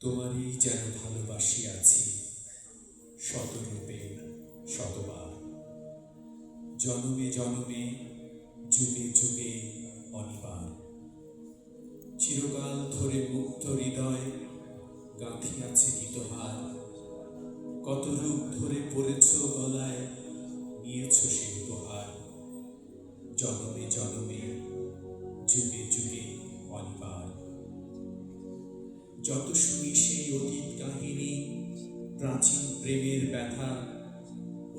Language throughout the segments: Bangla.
তোমারই যেন ভালোবাসিয়াছি শতরূপে শতবার, জনমে জনমে যুগে যুগে অনিবার। চিরকাল ধরে মুক্ত হৃদয় গাঁথিয়াছে গীতহার, কত রূপ ধরে পড়েছ গলায়, নিয়েছ সে উপহার। জনমে জনমে যুগে যুগে অনিবার। যত শুনি সেই অতীত কাহিনী, প্রাচীন প্রেমের ব্যথা,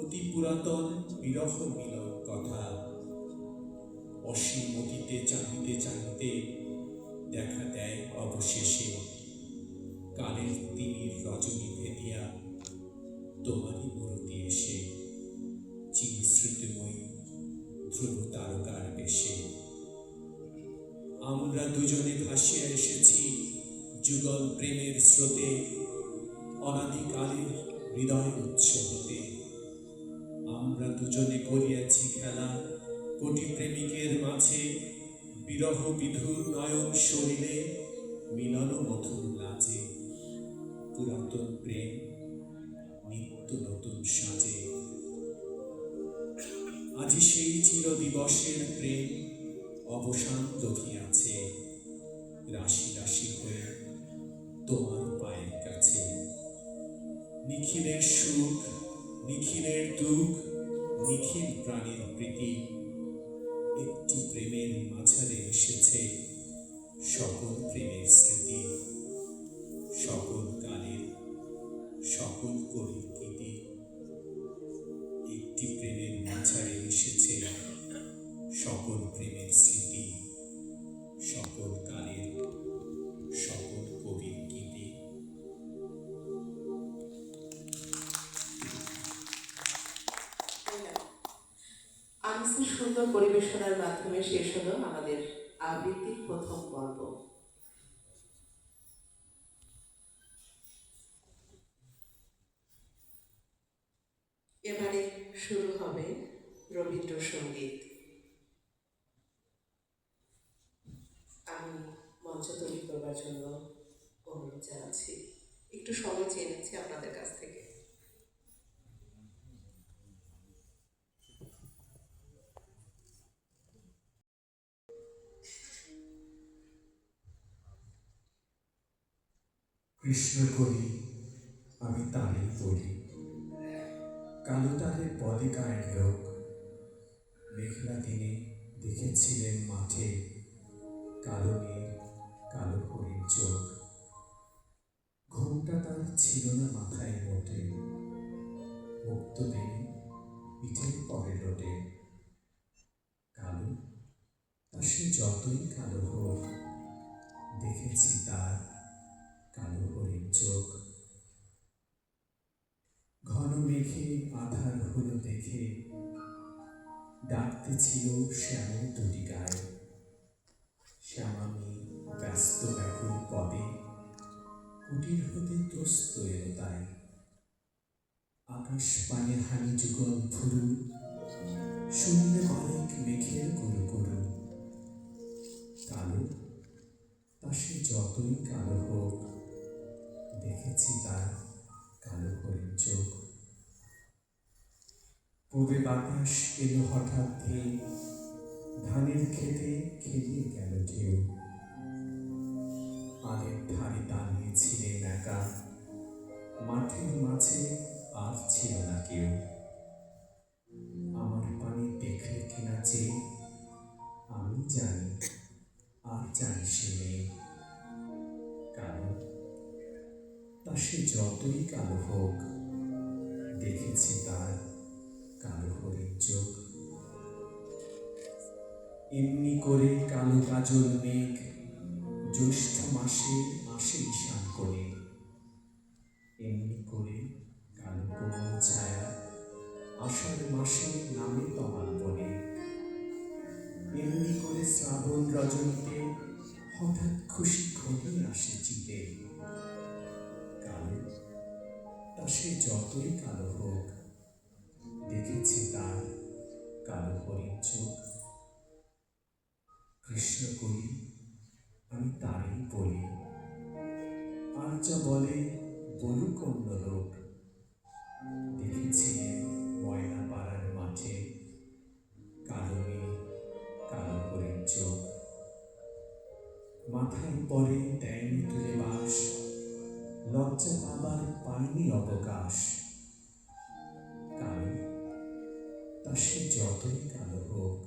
অতি পুরাতন বিরহ মিলন কথা, অসীম অতীতে চাহিতে চাহিতে দেখা দেয় অবশেষে কালের তিমির রজনী ভেদিয়া তোমারই মূর্তি এসে, চির স্মৃতিময়ী ধ্রুব তারকার বেশে। আমরা দুজনে ভাসিয়া এসেছি যুগল প্রেমের স্রোতে, অনাদিকালের হৃদয় উৎস হতে। আমরা দুজনে করিয়াছি খেলা কোটি প্রেমিকের মাঝে, বিরহ বিধুর নয়ন শরীরে মিলন মধুর লাজে। পুরাতন প্রেম নিত্য নতুন সাজে। আজি সেই চির দিবসের প্রেম অবসান দধিয়াছে, রাশি রাশি হয়ে তোমার পায়ের কাছে। নিখিলের সুখ, নিখিলের দুঃখ, নিখিল প্রাণের প্রীতি, একটি প্রেমের মাঝারে এসেছে সকল প্রেমের স্মৃতি, সকল কালের সকল কবির গীতি। একটি প্রেমের মাঝারে এসেছে সকল প্রেমের স্মৃতি, সকল কালের সকল কবির গীতি। আনিসের সুন্দর পরিবেশনার মাধ্যমে শেষ হলো আমাদের আবৃত্তির প্রথম পর্ব। এবারে শুরু হবে রবীন্দ্রসঙ্গীত। আমি মঞ্চ তৈরি করবার জন্য অনুরোধ জানাচ্ছি, একটু সময় চেয়ে নিচ্ছি আপনাদের কাছ থেকে। কৃষ্ণ করি আমি তারই বলি, কালো তারে পদে গায়ের লোক। মেঘলা দিনে দেখেছিলেন মাঠে কালো মেঘ, কালো হরিণ চোখ। ঘোমটা তার ছিল না মাথায় মোটে, মুক্ত দিনে পিঠের পরে লোটে। কালো তা সে যতই কালো হোক, দেখেছি তার কালো হরিণ চোখ। ঘন মেঘে আধার হলো দেখে ডাকতেছিল শ্যামল দুটি গায়ে। শ্যামামি ব্যস্ত ব্যাকুল পদে কুটির হতে ত্রস্ত এলো তাই। আকাশ পানে হানি যুগল ভুরু, শুনলে অনেক মেঘের গুরু গুরু। কালো তা সে যতই কালো হোক, দেখেছি তার কালো হরিণ চোখ। পূবে বাতাস এলো হঠাৎ ধেয়ে, ধানের খেতে খেলিয়ে গেল ঢেউ। আলের ধারে দাঁড়িয়েছিলেন একা, মাঠের মাঝে আর ছিল না কেউ। আমার পানে দেখলে কিনা চেয়ে, আমি জানি আর জানি সে নেই। কালো তা সে যতই কালো হোক, দেখেছি তার কালো হরিণ চোখ। এমনি করে কালো কাজল মেঘ জ্যৈষ্ঠ মাসে আসে ঈশান করে। এমনি করে কালো কোমল ছায়া আষাঢ় মাসে নামে তমাল বনে। এমনি করে শ্রাবণ রজনীতে হঠাৎ খুশি ঘনিয়ে আসে চিতে। কালো তা সে যতই কালো হোক, দেখেছি তার কালো হরিণ চোখ। কৃষ্ণ করি আমি তারই বলি, আর যা বলে বলুক অন্য লোক। দেখেছিলেন ময়না পাড়ার মাঠে কালো মেয়ে, কালো হরিণ চোখ, মাথায় পরে দেয়নি তুলে বাস, লজ্জা পাবার পায়নি অবকাশ। কালো তা সে যতই কালো হোক,